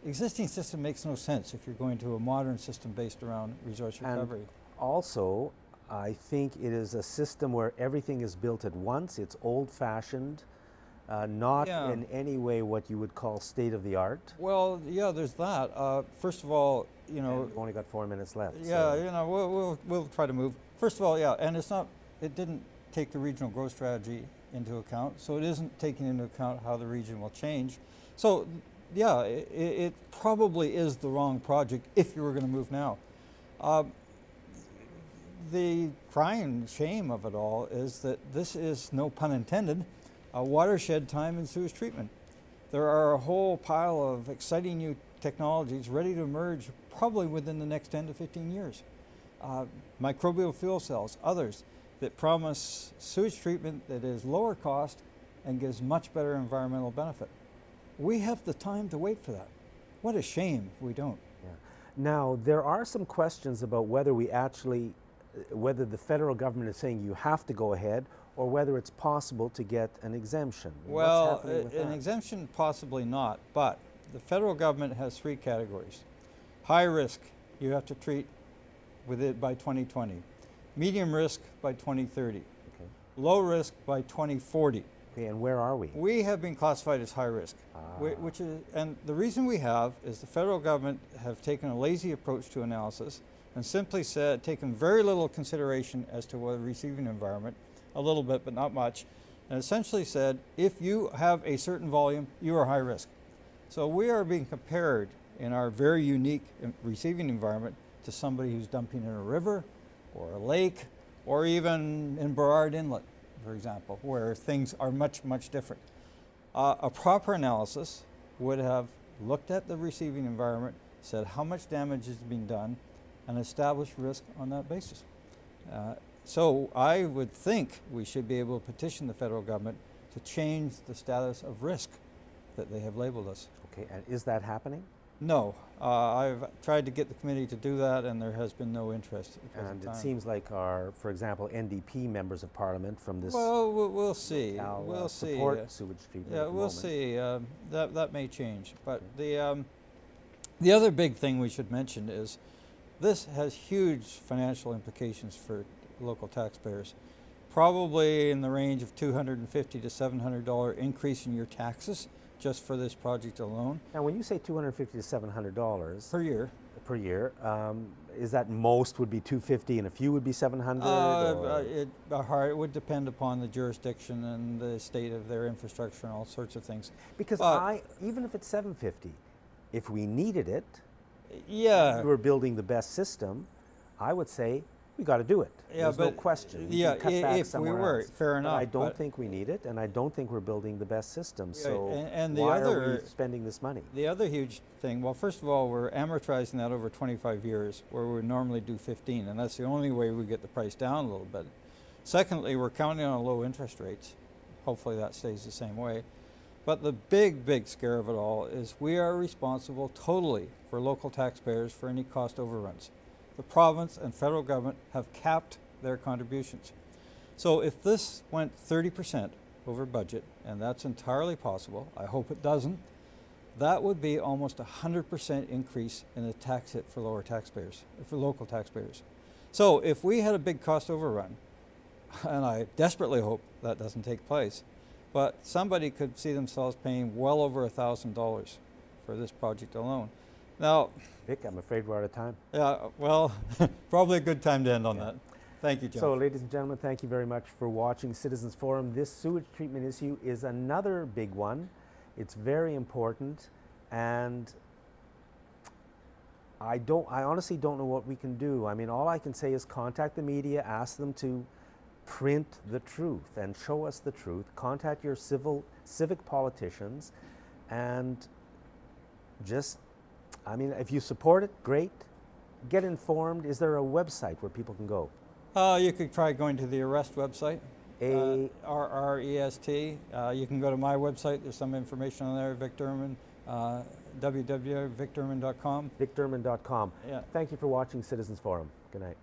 Existing system makes no sense if you're going to a modern system based around resource recovery. And also, I think it is a system where everything is built at once. It's old-fashioned, not in any way what you would call state-of-the-art. Well, yeah, there's that. First of all, And we've only got 4 minutes left. Yeah, so. we'll try to move. First of all, yeah, and it didn't take the regional growth strategy into account, so it isn't taking into account how the region will change. So, yeah, it probably is the wrong project if you were going to move now. The crying shame of it all is that this is, no pun intended, a watershed time in sewage treatment. There are a whole pile of exciting new technologies ready to emerge probably within the next 10 to 15 years. Microbial fuel cells, others that promise sewage treatment that is lower cost and gives much better environmental benefit. We have the time to wait for that. What a shame we don't. Yeah. Now, there are some questions about whether whether the federal government is saying you have to go ahead or whether it's possible to get an exemption. Well, What's happening with an that? exemption possibly not, but the federal government has 3 categories. High risk, you have to treat with it by 2020. Medium risk by 2030. Okay. Low risk by 2040. Okay, and where are we? We have been classified as high risk, which is, and the reason we have is the federal government have taken a lazy approach to analysis and simply taken very little consideration as to the receiving environment, a little bit but not much, and essentially said, if you have a certain volume, you are high risk. So we are being compared in our very unique receiving environment to somebody who's dumping in a river or a lake or even in Burrard Inlet, for example, where things are much, much different. A proper analysis would have looked at the receiving environment, said how much damage is being done, and established risk on that basis. So I would think we should be able to petition the federal government to change the status of risk that they have labeled us. Okay, and is that happening? No, I've tried to get the committee to do that, and there has been no interest. And it seems like our, for example, NDP members of parliament from this Well, we'll see. We'll see. support sewage treatment. Yeah, at the we'll moment. see. That may change. But the other big thing we should mention is this has huge financial implications for local taxpayers. Probably in the range of $250 to $700 increase in your taxes just for this project alone Now, when you say $250 to $700 per year. per year, is that most would be $250 and a few would be $700? or? It would depend upon the jurisdiction and the state of their infrastructure and all sorts of things. Because even if it's $750, if we needed it, Yeah. if we were building the best system, I would say we got to do it. Yeah, There's no but question. We yeah, can cut back if we somewhere were, else. fair But enough. I don't but think we need it, and I don't think we're building the best system. Yeah, So and the why are other- we spending this money? the other huge thing, well, first of all, we're amortizing that over 25 years, where we normally do 15, and that's the only way we get the price down a little bit. Secondly, we're counting on low interest rates. Hopefully that stays the same way. But the big, big scare of it all is we are responsible totally for local taxpayers for any cost overruns. The province and federal government have capped their contributions. So if this went 30% over budget, and that's entirely possible, I hope it doesn't, that would be almost 100% increase in the tax hit for lower taxpayers, for local taxpayers. So if we had a big cost overrun, and I desperately hope that doesn't take place, but somebody could see themselves paying well over $1,000 for this project alone. Now, Vic, I'm afraid we're out of time. yeah, well, probably a good time to end on that. Thank you, John. So, ladies and gentlemen, thank you very much for watching Citizens Forum. This sewage treatment issue is another big one. It's very important, and I honestly don't know what we can do. I mean, all I can say is contact the media, ask them to print the truth and show us the truth. Contact your civic politicians, and just, I mean, if you support it, great. Get informed. Is there a website where people can go? You could try going to the Arrest website, RREST. You can go to my website. There's some information on there, Vic Derman, www.vicderman.com. VicDerman.com. Yeah. Thank you for watching Citizens Forum. Good night.